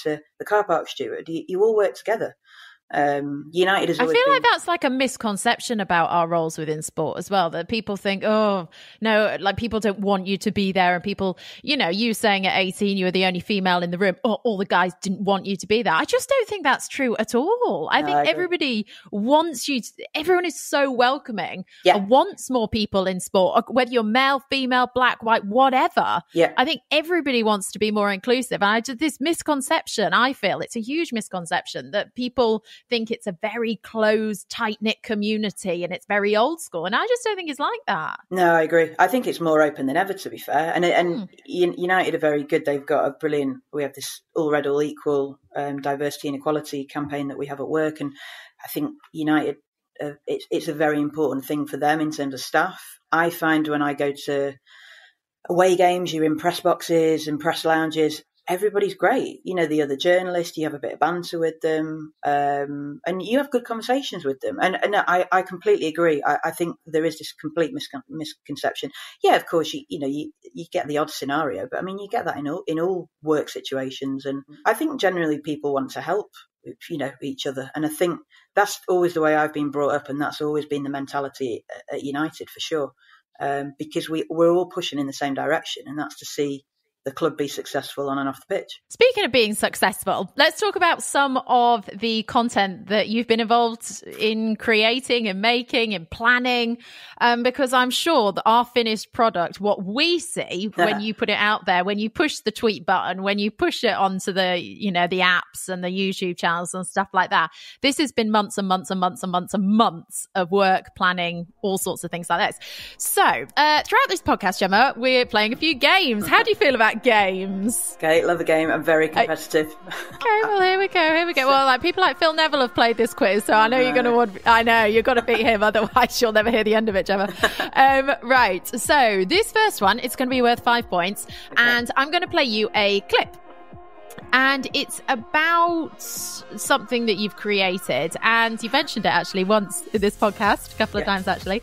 to the car park steward. You all work together. United has always I feel been... like that's like a misconception about our roles within sport as well, that people think, oh no, like people don't want you to be there, and people, you saying at 18 you were the only female in the room, or all the guys didn't want you to be there. I just don't think that's true at all. I think everybody wants you to, everyone is so welcoming and wants more people in sport, whether you're male, female, black, white, whatever. I think everybody wants to be more inclusive, and this misconception, I feel it's a huge misconception that people think it's a very closed, tight-knit community and it's very old school, and I just don't think it's like that. No, I agree. I think it's more open than ever, to be fair, and United are very good. They've got a brilliant, we have this all red, all equal diversity and equality campaign that we have at work, and I think United, it's a very important thing for them in terms of staff. I find when I go to away games, you're in press boxes and press lounges, everybody's great. The other journalists, you have a bit of banter with them, and you have good conversations with them. And I completely agree. I think there is this complete misconception. Yeah, of course, you get the odd scenario, but I mean, you get that in all work situations. And I think generally people want to help, each other. And I think that's always the way I've been brought up, and that's always been the mentality at United for sure. Because we're all pushing in the same direction, and that's to see the club be successful on and off the pitch. Speaking of being successful, let's talk about some of the content that you've been involved in creating and making and planning, because I'm sure that our finished product, what we see when you put it out there, when you push the tweet button, when you push it onto the the apps and the YouTube channels and stuff like that, this has been months and months and months and months and months of work, planning, all sorts of things like this. So throughout this podcast, Gemma, we're playing a few games. How do you feel about games? Okay, love a game. I'm very competitive. Okay, well, here we go. Well, like people like Phil Neville have played this quiz, so I know you're going to want. I know you've got to beat him, otherwise you'll never hear the end of it, Gemma. Right. So this first one, it's going to be worth 5 points, and I'm going to play you a clip. And it's about something that you've created, and you mentioned it actually once in this podcast, a couple of times actually.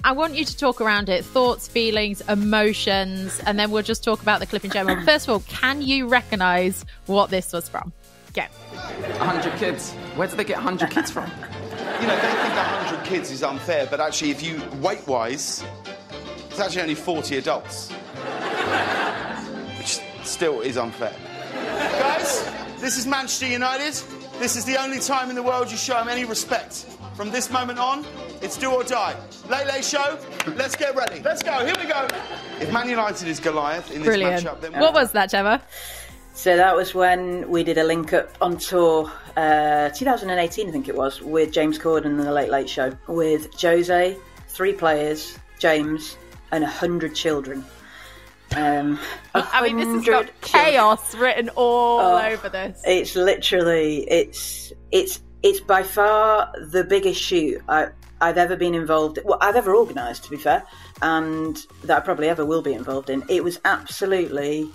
I want you to talk around it, thoughts, feelings, emotions, and then we'll just talk about the clip in general. First of all, can you recognise what this was from? Go. 100 kids. Where did they get 100 kids from? They think 100 kids is unfair, but actually, if you weight-wise, it's actually only 40 adults. Which still is unfair. Guys, this is Manchester United. This is the only time in the world you show them any respect. From this moment on, it's do or die. Late show, let's get ready. Let's go, here we go. If Man United is Goliath in this matchup, then... What was that, Gemma? So that was when we did a link-up on tour, 2018, I think it was, with James Corden and the Late Show, with Jose, 3 players, James, and 100 children. I mean, this has got chaos written all over this. It's literally, it's by far the biggest shoot I've ever been involved in. Well, I've ever organised, to be fair, and that I probably ever will be involved in. It was absolutely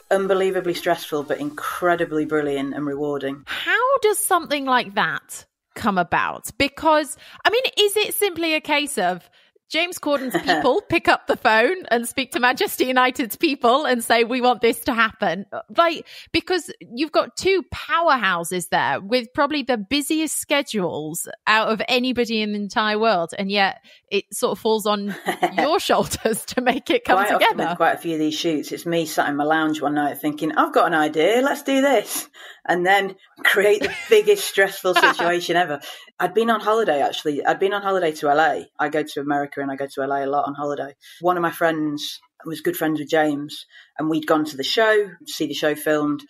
unbelievably stressful, but incredibly brilliant and rewarding. How does something like that come about? Because, I mean, is it simply a case of James Corden's people pick up the phone and speak to Manchester United's people and say, we want this to happen? Like, because you've got 2 powerhouses there with probably the busiest schedules out of anybody in the entire world. And yet it sort of falls on your shoulders to make it come together. Often with quite a few of these shoots, it's me sat in my lounge one night thinking, I've got an idea, let's do this. And then create the biggest stressful situation ever. I'd been on holiday, actually. I'd been on holiday to LA. I go to America and I go to LA a lot on holiday. One of my friends was good friends with James, and we'd gone to the show, see the show filmed.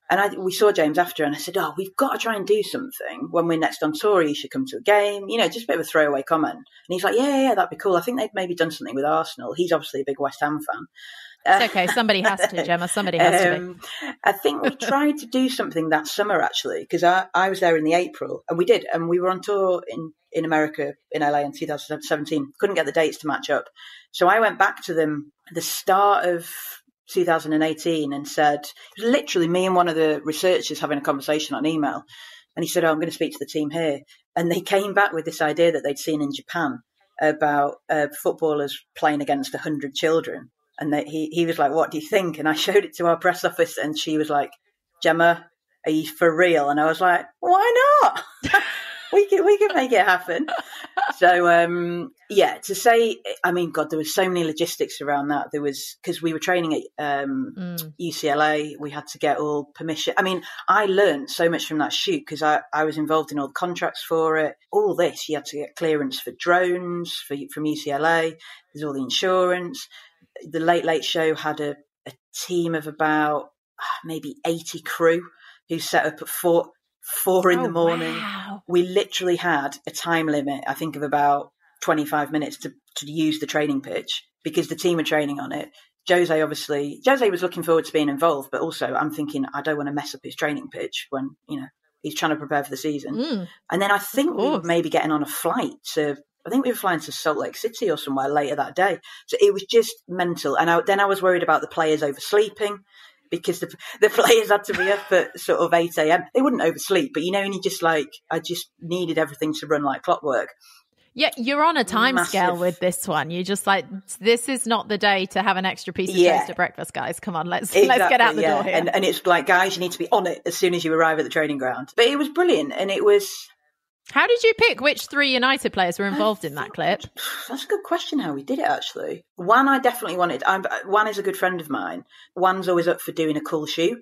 And we saw James after, and I said, we've got to try and do something. When we're next on tour, you should come to a game. Just a bit of a throwaway comment. And he's like, yeah, that'd be cool. I think they've maybe done something with Arsenal. He's obviously a big West Ham fan. It's okay. Somebody has to, Gemma. Somebody has to be. I think we tried to do something that summer, actually, because I was there in the April, and we did. And we were on tour in America, in LA in 2017. Couldn't get the dates to match up. So I went back to them at the start of 2018 and said, it was literally me and one of the researchers having a conversation on email. And he said, I'm going to speak to the team here. And they came back with this idea that they'd seen in Japan about footballers playing against 100 children. And he was like, what do you think? And I showed it to our press office, and she was like, Gemma, are you for real? And I was like, why not? we can make it happen. So, to say, I mean, God, there was so many logistics around that. There was, because we were training at UCLA, we had to get all permission. I mean, I learned so much from that shoot because I was involved in all the contracts for it. All this, you had to get clearance for drones from UCLA. There's all the insurance. The Late Late Show had a team of about maybe 80 crew who set up at 4 in the morning. Wow. We literally had a time limit, I think, of about 25 minutes to use the training pitch because the team were training on it. Jose was looking forward to being involved, but also I'm thinking I don't want to mess up his training pitch when, he's trying to prepare for the season. And then I think we were maybe getting on a flight I think we were flying to Salt Lake City or somewhere later that day. So it was just mental. And then I was worried about the players oversleeping because the players had to be up at sort of 8 a.m. They wouldn't oversleep, but and you just I just needed everything to run like clockwork. Yeah, you're on a time scale with this one. You're just like, this is not the day to have an extra piece of toast at breakfast, guys. Come on, let's get out the door here. And it's like, guys, you need to be on it as soon as you arrive at the training ground. But it was brilliant, and it was... How did you pick which 3 United players were involved in that clip? That's a good question how we did it, actually. One I definitely wanted. One is a good friend of mine. One's always up for doing a cool shoot.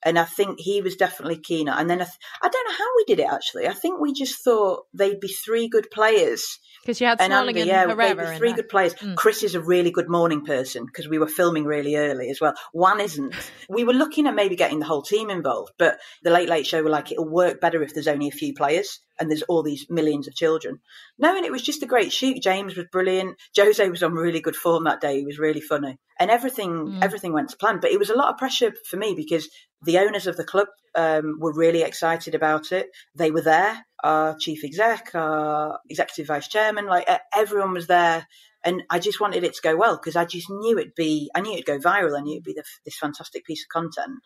And I think he was definitely keen. And then I don't know how we did it, actually. I think we just thought they'd be 3 good players. Because you had Smalling and Herrera. They'd be 3 good players. Chris is a really good morning person because we were filming really early as well. One isn't. We were looking at maybe getting the whole team involved, but the Late Late Show were like, it'll work better if there's only a few players and there's all these millions of children. No, and it was just a great shoot. James was brilliant. Jose was on really good form that day. He was really funny. And everything went to plan. But it was a lot of pressure for me because the owners of the club were really excited about it. They were there. Our chief exec, our executive vice chairman, everyone was there. And I just wanted it to go well because I just knew it'd go viral. I knew it'd be this fantastic piece of content.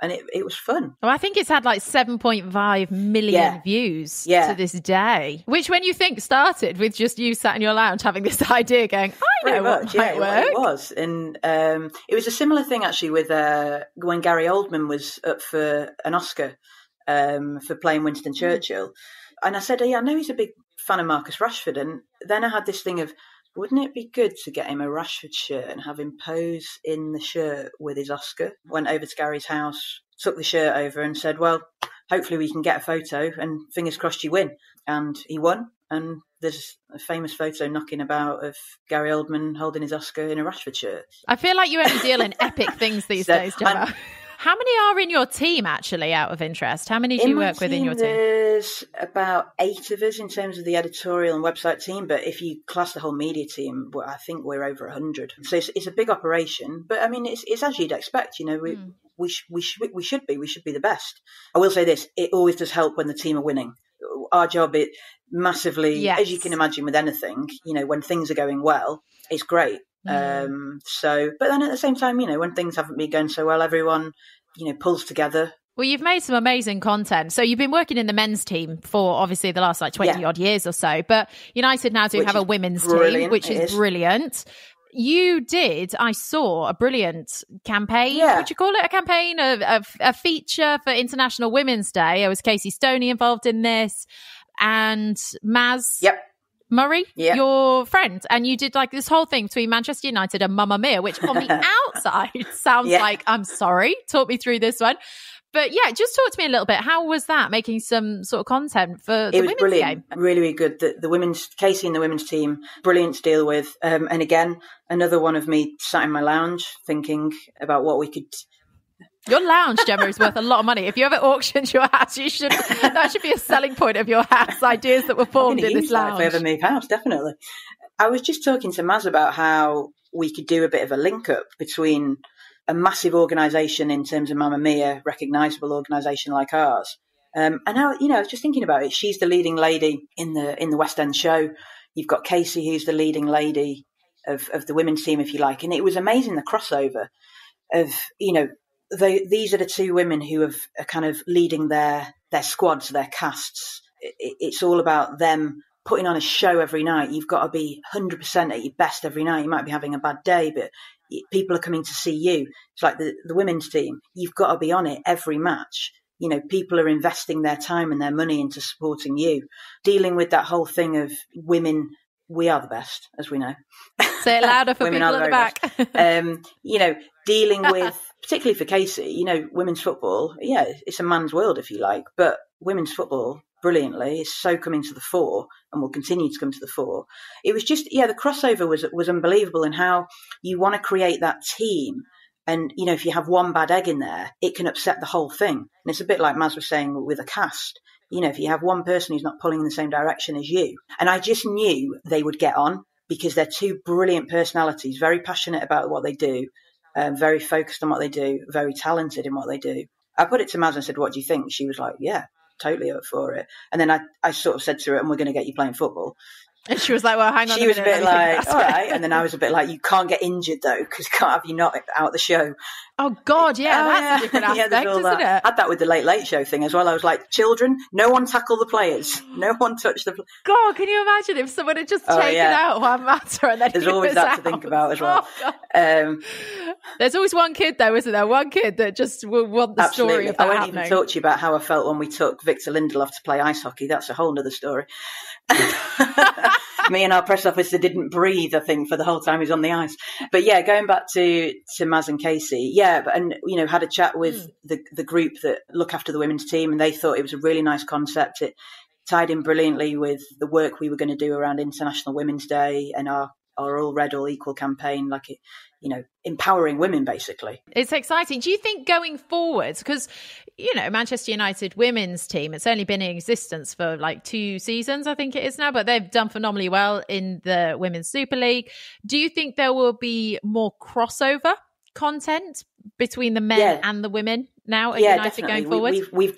And it was fun. Well, I think it's had 7.5 million views to this day, which when you think started with just you sat in your lounge having this idea going, I know what might work. It was. And it was a similar thing actually with when Gary Oldman was up for an Oscar for playing Winston Churchill. And I said, I know he's a big fan of Marcus Rashford. And then I had this thing of, wouldn't it be good to get him a Rashford shirt and have him pose in the shirt with his Oscar? Went over to Gary's house, took the shirt over and said, well, hopefully we can get a photo and fingers crossed you win. And he won. And there's a famous photo knocking about of Gary Oldman holding his Oscar in a Rashford shirt. I feel like you only deal in epic things these days, Gemma. How many are in your team, actually, out of interest? How many do you work with in your team? There's about 8 of us in terms of the editorial and website team. But if you class the whole media team, I think we're over 100. So it's a big operation. But, I mean, it's as you'd expect. We should be the best. I will say this. It always does help when the team are winning. Our job, it massively, as you can imagine with anything, when things are going well, it's great. But then at the same time, when things haven't been going so well, everyone, pulls together. Well, you've made some amazing content. So you've been working in the men's team for obviously the last 20 odd years or so, but United now do have a women's team, which is brilliant. You did, I saw a brilliant campaign. Yeah. Would you call it a campaign? A feature for International Women's Day. There was Casey Stoney involved in this and Maz. Yep. Murray, your friend, and you did this whole thing between Manchester United and Mamma Mia, which on the outside sounds like, I'm sorry, talk me through this one. But just talk to me a little bit. How was that, making some sort of content for the women's brilliant. game? Really, really good. The women's, Casey and the women's team, brilliant to deal with. And again, another one of me sat in my lounge thinking about what we could... Your lounge, Gemma, is worth a lot of money. If you ever auctioned your house, that should be a selling point of your house, ideas that were formed in this lounge. If I ever move house, definitely. I was just talking to Maz about how we could do a bit of a link up between a massive organisation in terms of Mamma Mia, recognisable organisation like ours. And how, I was just thinking about it. She's the leading lady in the West End show. You've got Casey, who's the leading lady of the women's team, if you like. And it was amazing, the crossover of, these are the 2 women who are kind of leading their squads, their casts. It's all about them putting on a show every night. You've got to be 100% at your best every night. You might be having a bad day, but people are coming to see you. It's like the women's team. You've got to be on it every match. You know, people are investing their time and their money into supporting you. Dealing with that whole thing of women, we are the best, as we know. Say it louder for people at the back. You know, dealing with, particularly for Casey, you know, women's football, yeah, it's a man's world, if you like, but women's football, brilliantly, is so coming to the fore and will continue to come to the fore. It was just, yeah, the crossover was unbelievable, and how you want to create that team. And, you know, if you have one bad egg in there, it can upset the whole thing. And it's a bit like Maz was saying with a cast. You know, if you have one person who's not pulling in the same direction as you. And I just knew they would get on, because they're two brilliant personalities, very passionate about what they do, very focused on what they do, very talented in what they do. I put it to Maz and said, what do you think? She was like, yeah, totally up for it. And then I sort of said to her, and we're going to get you playing football. And she was like, well, hang on. She was a bit like, all right. And then I was a bit like, you can't get injured, though, because can't have you not out the show. Oh, God, yeah, that's a different aspect, isn't it? I had that with the Late Late Show thing as well. I was like, children, no one tackle the players. No one touch the players. God, can you imagine if someone had just taken out one matter and then there's always that to think about as well. There's always one kid, though, isn't there? One kid that just will want the story of that I won't happening. even talk to you about how I felt when we took Victor Lindelof to play ice hockey. That's a whole other story. Me and our press officer didn't breathe, I think, for the whole time he was on the ice. But yeah, going back to Maz and Casey, and you know, had a chat with the group that look after the women's team, and they thought it was a really nice concept. It tied in brilliantly with the work we were going to do around International Women's Day and our All Red, All Equal campaign, like it, you know, empowering women, basically. It's exciting. Do you think going forwards, because, you know, Manchester United women's team, it's only been in existence for like 2 seasons, I think it is now, but they've done phenomenally well in the Women's Super League. Do you think there will be more crossover content between the men and the women now at United definitely. going forward? We've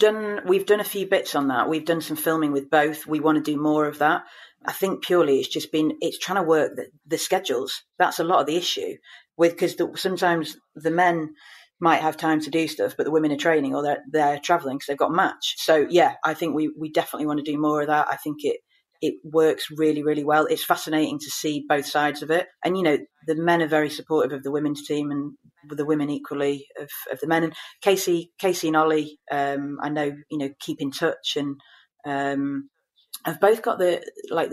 done a few bits on that. We've done some filming with both. We want to do more of that. I think purely it's trying to work the schedules. That's a lot of the issue, because sometimes the men might have time to do stuff, but the women are training or they're travelling because they've got a match. So yeah, I think we definitely want to do more of that. I think it works really, really well. It's fascinating to see both sides of it. And, you know, the men are very supportive of the women's team, and the women equally of the men. And Casey and Ollie, I know, you know, keep in touch, and have both got the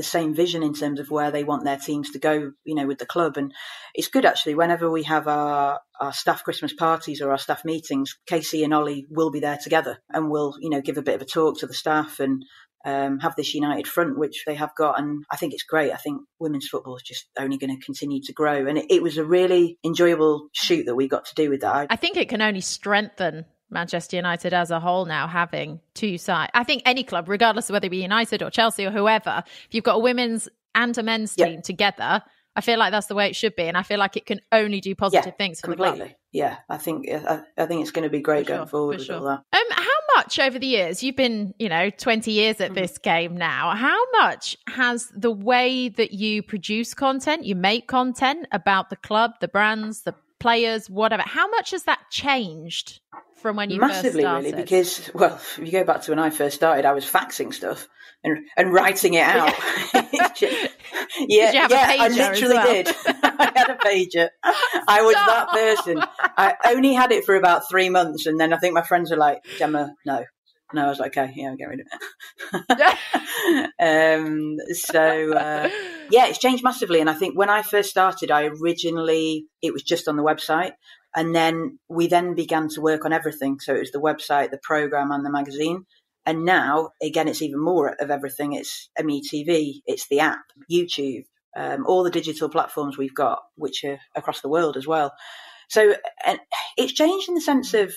same vision in terms of where they want their teams to go, you know, with the club. And it's good, actually, whenever we have our staff Christmas parties or our staff meetings, Casey and Ollie will be there together, and we'll, you know, give a bit of a talk to the staff and have this united front, which they have got. And I think it's great. I think women's football is just only going to continue to grow. And it was a really enjoyable shoot that we got to do with that. I think it can only strengthen Manchester United as a whole now, having 2 sides. I think any club, regardless of whether it be United or Chelsea or whoever, if you've got a women's and a men's team together, I feel like that's the way it should be. And I feel like it can only do positive things for completely. the club. Yeah, I think it's going to be great going forward with all that. How much over the years, you've been, you know, 20 years at this game now, how much has the way that you produce content, you make content about the club, the brands, the players, whatever, how much has that changed from when you Massively, first started? really, because, well, if you go back to when I first started, I was faxing stuff and writing it out. Did you have a pager? I literally did. I had a pager. I was that person. I only had it for about 3 months, and then I think my friends were like, Gemma, no. I was like, okay, yeah, get rid of it. It's changed massively. And I think when I first started, it was just on the website. And then we began to work on everything. So it was the website, the programme and the magazine. And now, again, it's even more of everything. It's METV, it's the app, YouTube, all the digital platforms we've got, which are across the world as well. So and it's changed in the sense of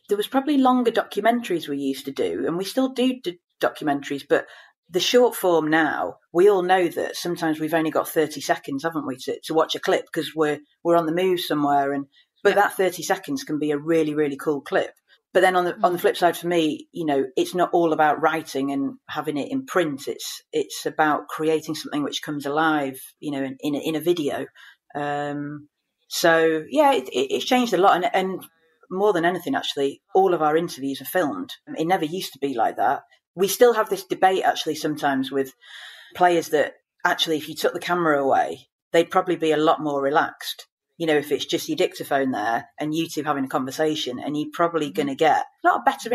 there was probably longer documentaries we used to do, and we still do documentaries, but the short form now, we all know that sometimes we've only got 30 seconds, haven't we, to watch a clip because we're on the move somewhere. But that 30 seconds can be a really, really cool clip. But then on the flip side, for me, you know, it's not all about writing and having it in print. It's about creating something which comes alive, you know, in a video. So yeah, it's changed a lot, and more than anything, actually, all of our interviews are filmed. It never used to be like that. We still have this debate, actually, sometimes with players that actually, if you took the camera away, they'd probably be a lot more relaxed. you know, if it's just your dictaphone there and you two having a conversation, and you're probably going to get not a better